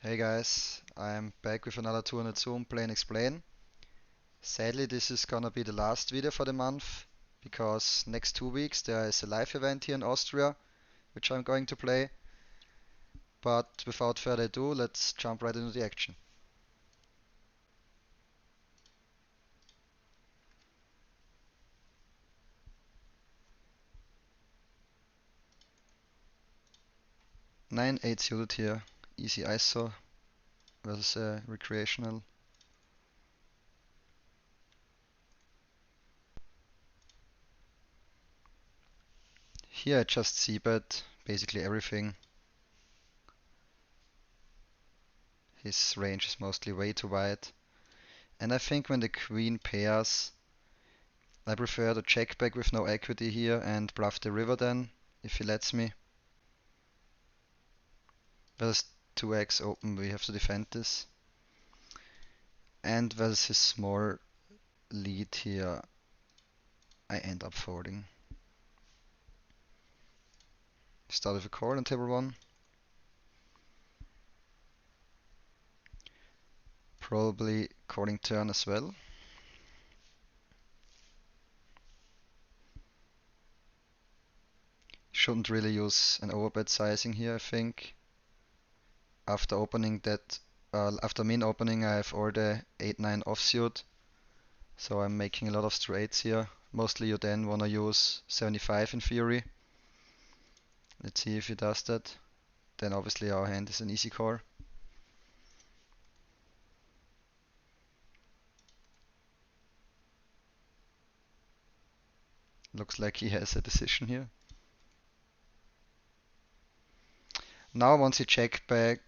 Hey guys, I'm back with another 200 Zoom Play and Explain. Sadly, this is gonna be the last video for the month because next 2 weeks there is a live event here in Austria which I'm going to play. But without further ado, let's jump right into the action. Nine 8 suited here, easy ISO versus recreational. Here I just c-bet basically everything. His range is mostly way too wide. And I think when the queen pairs, I prefer to check back with no equity here and bluff the river then, if he lets me. Versus 2x open, we have to defend this. And versus his small lead here, I end up folding. Start with a call on table 1. Probably calling turn as well. Shouldn't really use an overbet sizing here, I think. After opening that, after min opening, I have all the 8-9 offsuit. So I'm making a lot of straights here. Mostly you then wanna use 75 in theory. Let's see if he does that. Then obviously our hand is an easy call. Looks like he has a decision here. Now once he check backs,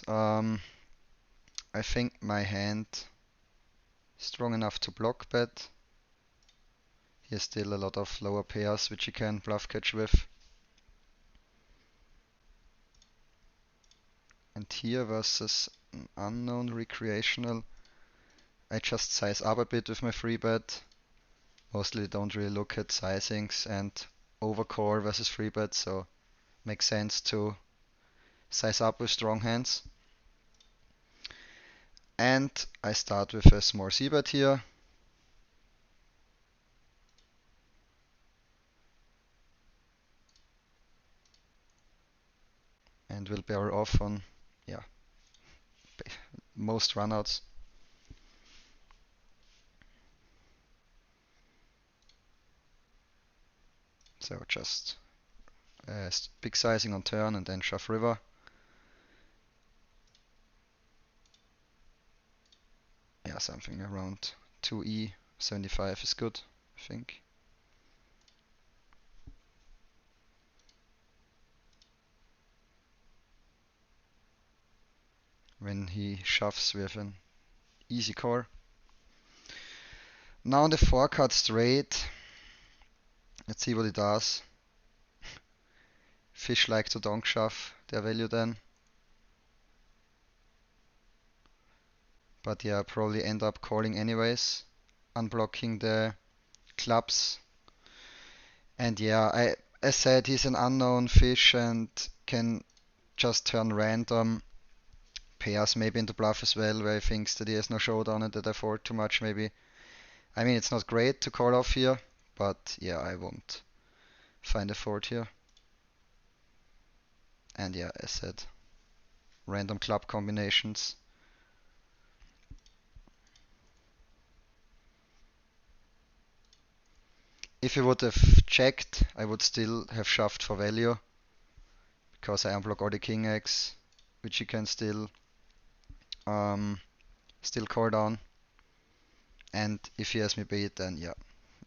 I think my hand strong enough to block bet. He has still a lot of lower pairs which he can bluff catch with. And here versus an unknown recreational, I just size up a bit with my free bet. Mostly don't really look at sizings and overcall versus free bet, so makes sense to size up with strong hands. And I start with a small c-bet here. And will barrel off on, yeah, most runouts. So just big sizing on turn and then shove river. Yeah, something around 2e, 75 is good, I think. When he shoves with an easy core. Now on the 4-card straight, let's see what he does. Fish like to donk shove their value then. But yeah, probably end up calling anyways, unblocking the clubs. And yeah, as said, he's an unknown fish and can just turn random pairs maybe into bluff as well, where he thinks that he has no showdown and that I fold too much maybe. I mean, it's not great to call off here, but yeah, I won't find a fold here. And yeah, as said, random club combinations. If he would have checked, I would still have shoved for value, because I unblock all the king eggs, which he can still call down. And if he has me beat, then yeah,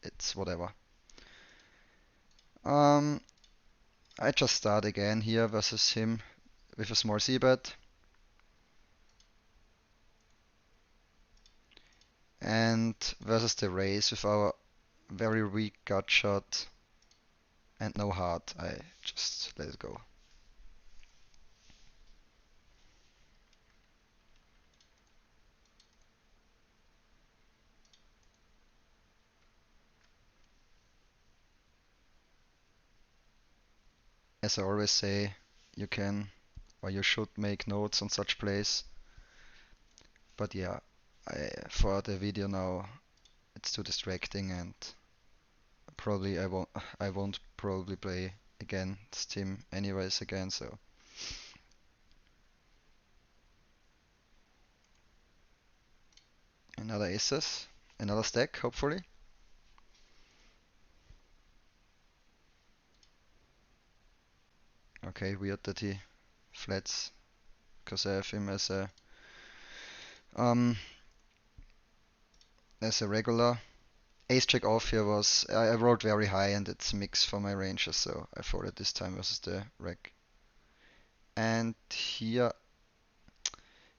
it's whatever. I just start again here versus him with a small c-bet. And versus the raise with our very weak gut shot and no heart, I just let it go. As I always say, you can or you should make notes on such plays. But yeah, for the video now, it's too distracting, and probably I won't probably play against him anyways again. So another aces, another stack hopefully. Okay, weird that he flats because I have him um as a regular. Ace jack off here was I rolled very high and it's mix for my ranges, so I folded this time versus the reg. And here,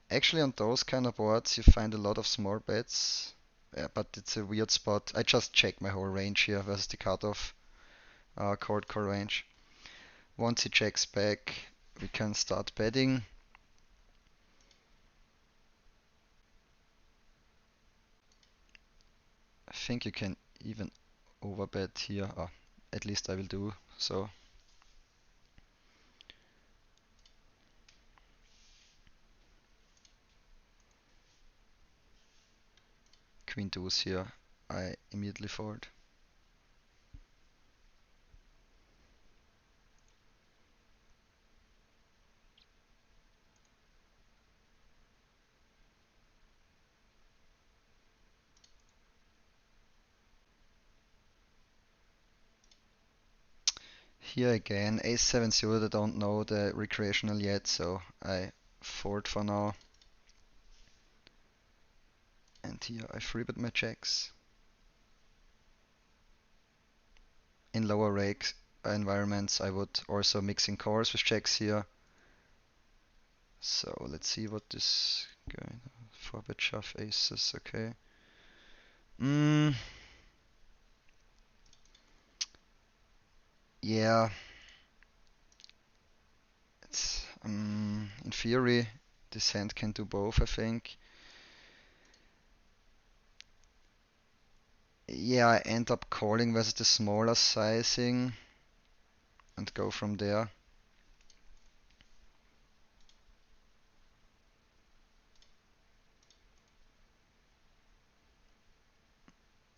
actually on those kind of boards you find a lot of small bets, yeah, but it's a weird spot. I just check my whole range here versus the cutoff cold call range. Once he checks back, we can start betting. I think you can even overbet here, or at least I will do so. Queen deuce here, I immediately fold. Here again, ace 7 suited, I don't know the recreational yet, so I fold for now. And here I freebet my jacks. In lower rake environments I would also mix in cores with jacks here. So let's see what this guy, 4-bet shove aces, okay. Yeah, it's in theory this hand can do both, I think. Yeah, I end up calling versus the smaller sizing and go from there.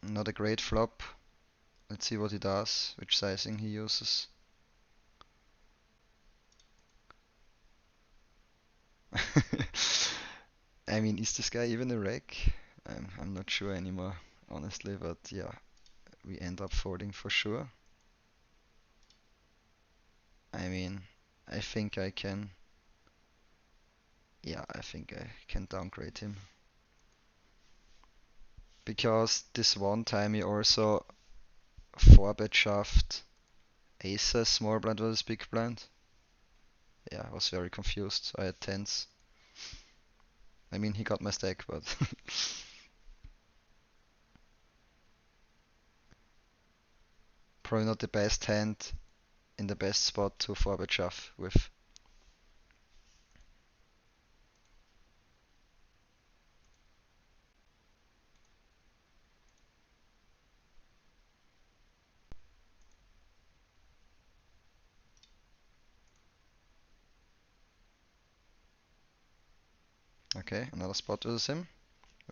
Not a great flop. Let's see what he does, which sizing he uses. I mean, is this guy even a reg? I'm not sure anymore, honestly, but yeah, we end up folding for sure. I mean, I think I can, yeah, I think I can downgrade him. Because this one time he also 4-bet shoved aces, small blind versus big blind. Yeah, I was very confused. I had tens. I mean, he got my stack, but probably not the best hand in the best spot to 4-bet shove with. Okay, another spot versus him.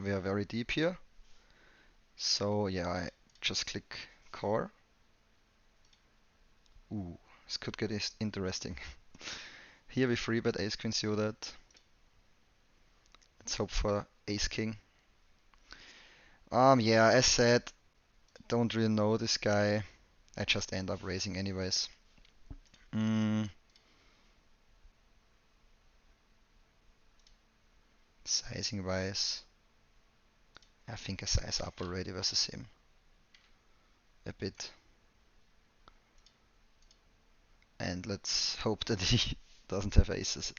We are very deep here. So yeah, I just click core. Ooh, this could get interesting. Here we 3-bet ace queen suited. Let's hope for ace king. Yeah, as said, don't really know this guy. I just end up raising anyways. Sizing wise, I think I size up already versus him a bit. And let's hope that he doesn't have aces.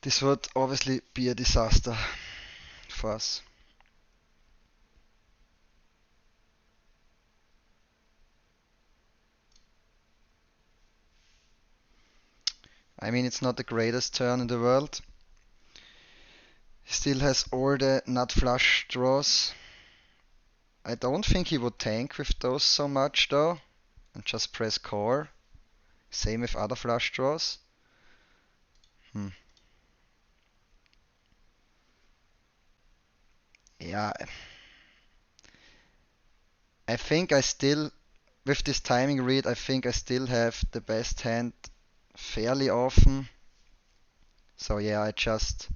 This would obviously be a disaster for us. I mean, it's not the greatest turn in the world. He still has all the nut flush draws. I don't think he would tank with those so much though, and just press core. Same with other flush draws. Yeah, I think I still, with this timing read, I think I still have the best hand fairly often. So yeah, I just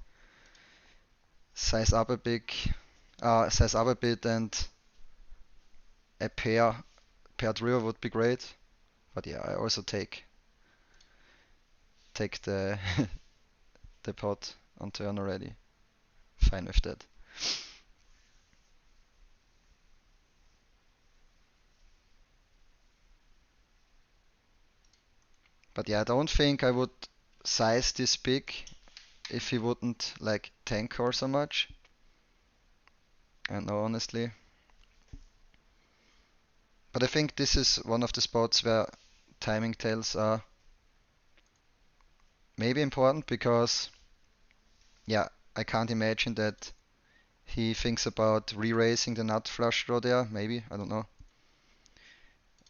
size up a bit, size up a bit, and a paired river would be great. But yeah, I also take the the pot on turn already. Fine with that. But yeah, I don't think I would size this big if he wouldn't like tank or so much. And no, honestly. But I think this is one of the spots where timing tells are maybe important because, yeah, I can't imagine that he thinks about re-raising the nut flush draw there. Maybe, I don't know.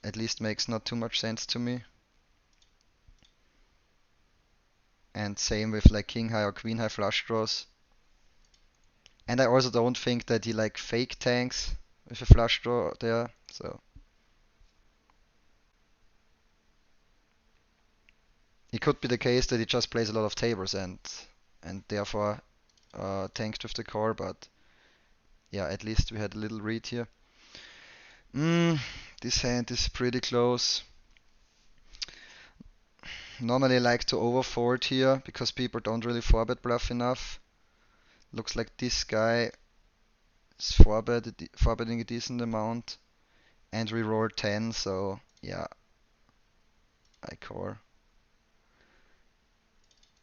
At least makes not too much sense to me. And same with like king high or queen high flush draws. And I also don't think that he like fake tanks with a flush draw there. So it could be the case that he just plays a lot of tables and therefore tanked with the core. But yeah, at least we had a little read here. This hand is pretty close. Normally I like to overfold here because people don't really 4-bet bluff enough. Looks like this guy is 4-betting a decent amount and we roll 10, so yeah, I core.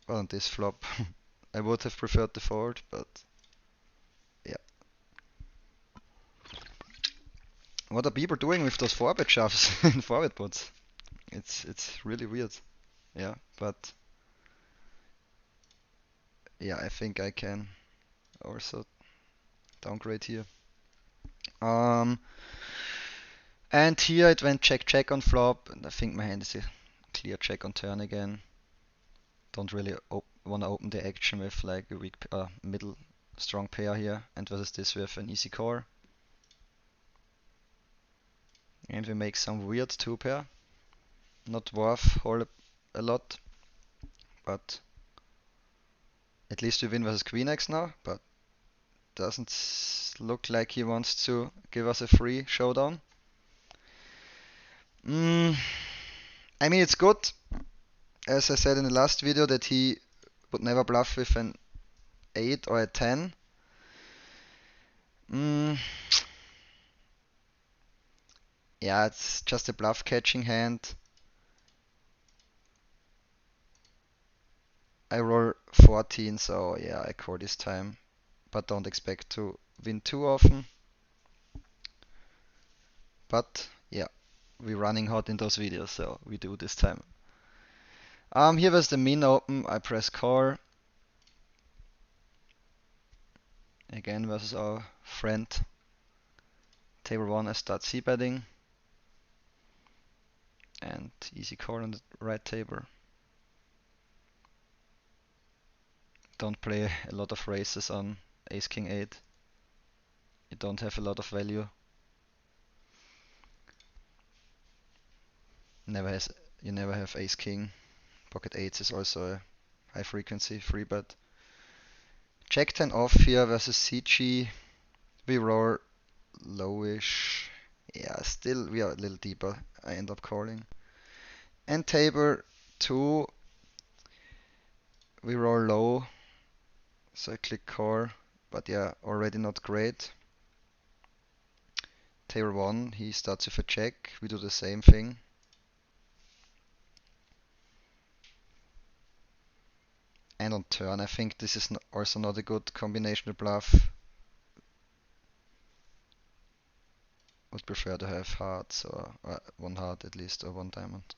Well, on this flop, I would have preferred the fold, but yeah. What are people doing with those 4-bet shoves in 4-bet pots? It's really weird. Yeah, but yeah, I think I can also downgrade here. Um, and here it went check check on flop, and I think my hand is a clear check on turn again. Don't really want to open the action with like a weak middle strong pair here, and versus this with an easy core. And we make some weird 2-pair. Not worth a lot, but at least we win versus Queen X now, but doesn't look like he wants to give us a free showdown. I mean, it's good, as I said in the last video, that he would never bluff with an 8 or a 10. Yeah, it's just a bluff catching hand. I roll 14, so yeah, I call this time, but don't expect to win too often. But yeah, we're running hot in those videos, so we do this time. Here was the min open. I press call. Again versus our friend. Table 1, I start c-betting. And easy call on the right table. Don't play a lot of races on ace king 8. You don't have a lot of value. You never have ace king. Pocket 8s is also a high frequency free bet. Jack 10 off here versus CG. We roll lowish. Yeah, still we are a little deeper. I end up calling. And table 2, we roll low. So I click call, but yeah, already not great. Table 1, he starts with a check. We do the same thing. And on turn, I think this is also not a good combinational bluff. Would prefer to have hearts or one heart at least or one diamond.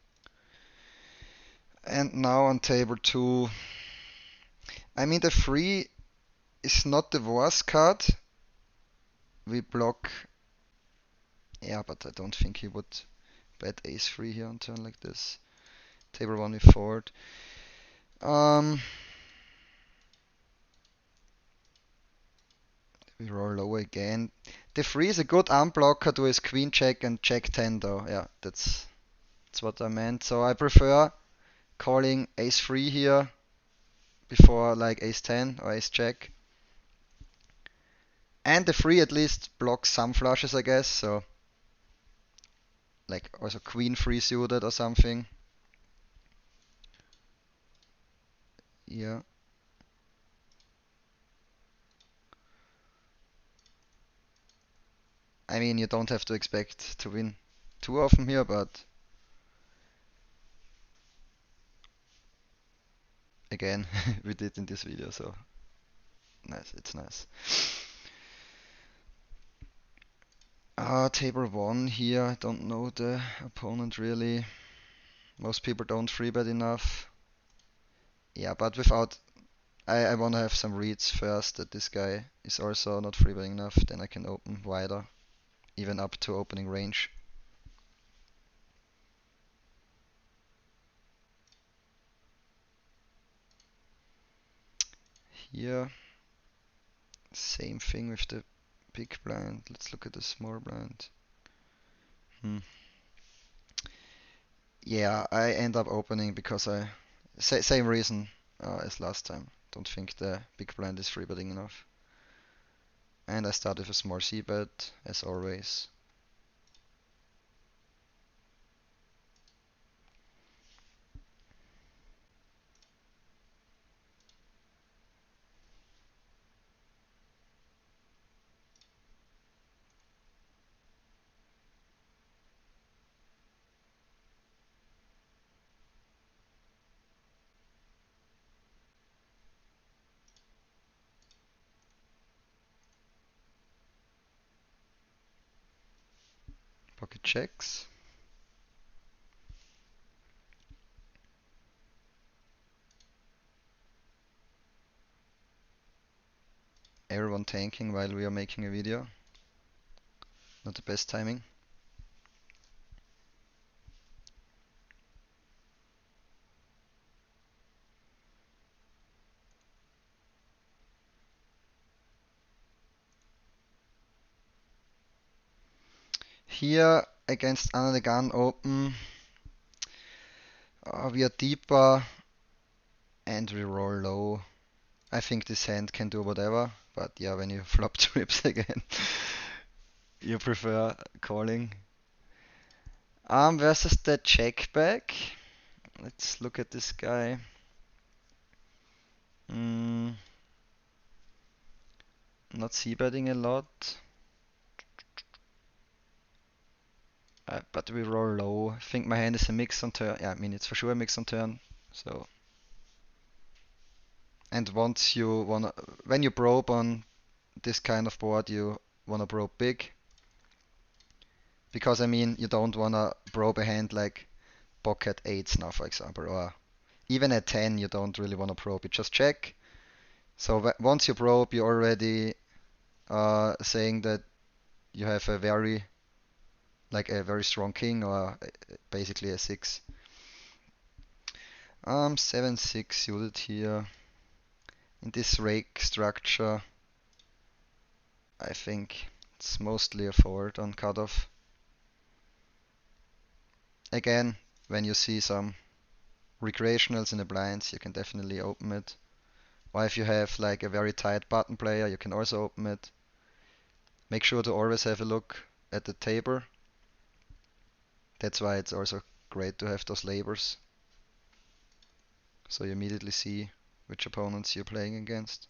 And now on table 2, I mean the 3 is not the worst card. We block, yeah, but I don't think he would bet ace 3 here on turn like this. Table 1 we fold. We roll low again. The 3 is a good unblocker to his queen check and jack 10 though. Yeah, that's what I meant. So I prefer calling ace 3 here before like ace 10 or ace jack. And the 3 at least blocks some flushes, I guess. So like also queen 3 suited or something. Yeah. I mean, you don't have to expect to win too often here, but again, we did in this video, so nice, it's nice. Table 1 here, I don't know the opponent really. Most people don't 3-bet enough. Yeah, but without... I want to have some reads first that this guy is also not 3-betting enough, then I can open wider, even up to opening range. Here, same thing with the big blind. Let's look at the small blind. Yeah, I end up opening because same reason as last time. Don't think the big blind is 3-betting enough. And I start with a small c-bet, as always. Pocket checks. Everyone tanking while we are making a video. Not the best timing. Here against Under the Gun open, we are deeper and we roll low. I think this hand can do whatever, but yeah, when you flop trips again, you prefer calling. Versus the check back. Let's look at this guy. Not c-betting a lot. But we roll low. I think my hand is a mix on turn. Yeah, I mean, it's for sure a mix on turn. So. And once you wanna, when you probe on this kind of board, you wanna probe big. Because I mean, you don't wanna probe a hand like pocket eights now, for example, or even at 10, you don't really wanna probe. You just check. So once you probe, you're already saying that you have a very strong king or basically a 6. 7-6 suited here. In this rake structure, I think it's mostly a fold on cutoff. Again, when you see some recreationals in the blinds, you can definitely open it. Or if you have like a very tight button player, you can also open it. Make sure to always have a look at the table. That's why it's also great to have those labels. So you immediately see which opponents you're playing against.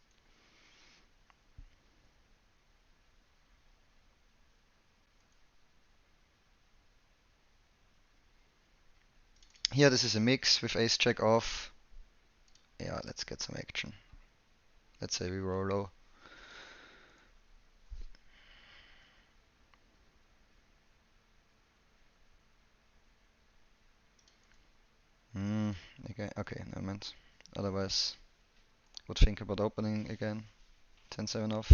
Here this is a mix with ace jack off. Yeah, let's get some action. Let's say we roll low. Okay, never mind. Otherwise, would think about opening again. 10-7 off.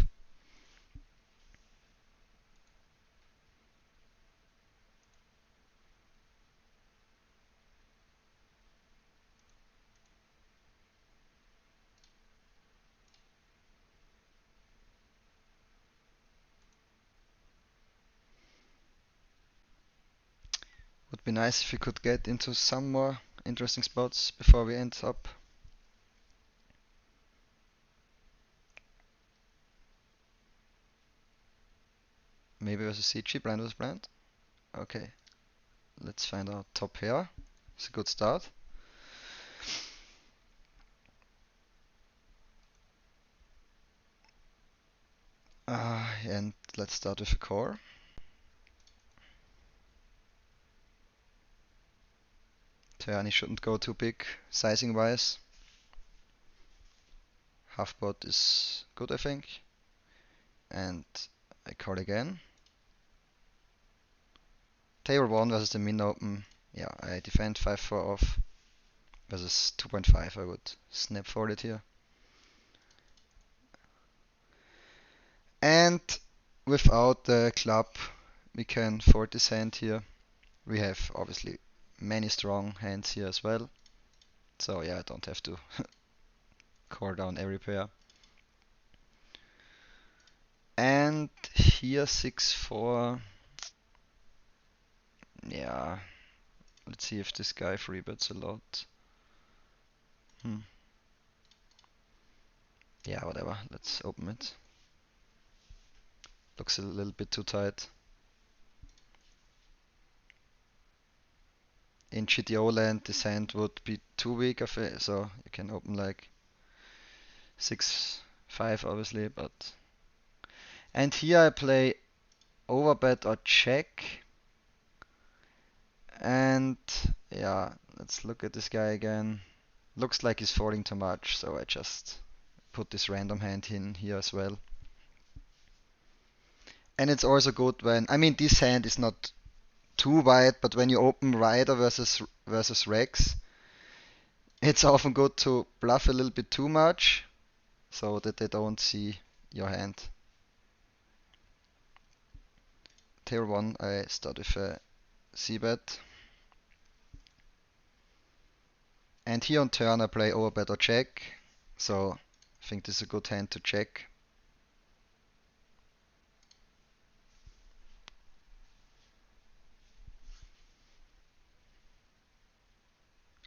Would be nice if we could get into some more interesting spots before we end up. Maybe versus CG, blind versus blind. Okay, let's find out top pair. It's a good start. And let's start with a core. Turn, he shouldn't go too big sizing wise. Half pot is good, I think. And I call again. Table 1 versus the min open. Yeah, I defend 5-4 off versus 2.5. I would snap fold it here. And without the club, we can fold this hand here. We have obviously many strong hands here as well. So yeah, I don't have to call down every pair. And here 6-4. Yeah, let's see if this guy free bets a lot. Yeah, whatever. Let's open it. Looks a little bit too tight. In GTO land, this hand would be too weak of it, so you can open like 6-5 obviously, but. And here I play overbet or check. And yeah, let's look at this guy again. Looks like he's folding too much, so I just put this random hand in here as well. And it's also good when, I mean, this hand is not too wide, but when you open wider versus Rex, it's often good to bluff a little bit too much so that they don't see your hand. Table 1, I start with a c-bet. And here on turn I play overbet or check, so I think this is a good hand to check.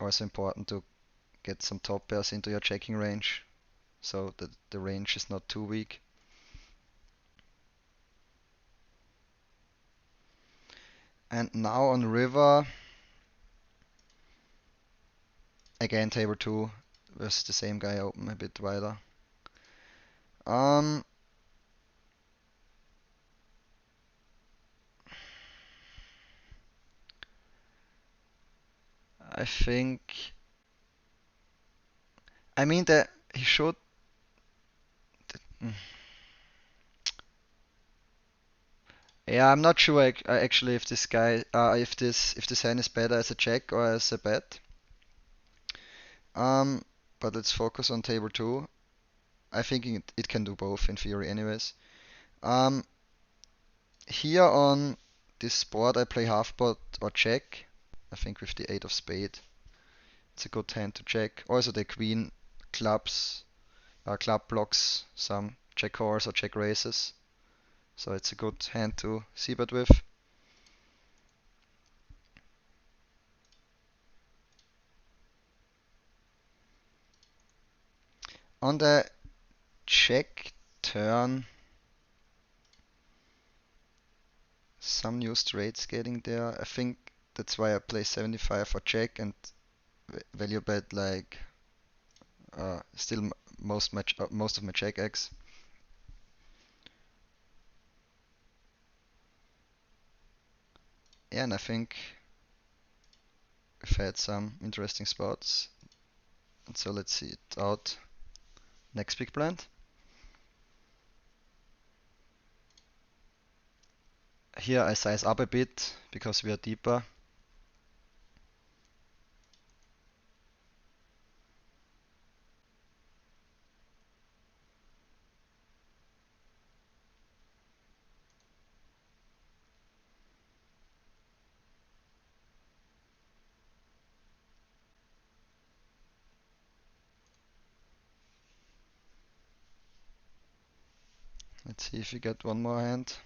Also important to get some top pairs into your checking range so that the range is not too weak. And now on river, again table 2 versus the same guy, open a bit wider. I think, I mean that he should. Mm. Yeah, I'm not sure actually if this guy, if this hand is better as a check or as a bet. But let's focus on table 2. I think it can do both in theory anyways. Here on this board I play half pot or check. I think with the 8 of spade. It's a good hand to check. Also the queen clubs, club blocks some check calls or check raises. So it's a good hand to c-bet with. On the check turn, some new straights getting there. I think that's why I play 75 for check and value bet like still most of my check X. Yeah, and I think we've had some interesting spots. And so let's see it out. Next big blind. Here I size up a bit because we are deeper. Let's see if we get one more hand.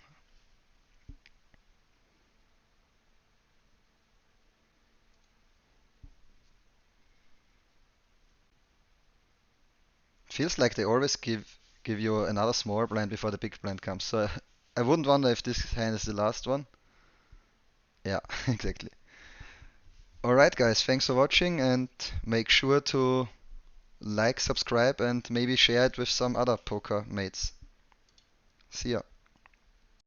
feels like they always give you another small blind before the big blind comes. So I wouldn't wonder if this hand is the last one. Yeah, exactly. Alright guys, thanks for watching and make sure to like, subscribe and maybe share it with some other poker mates. See ya.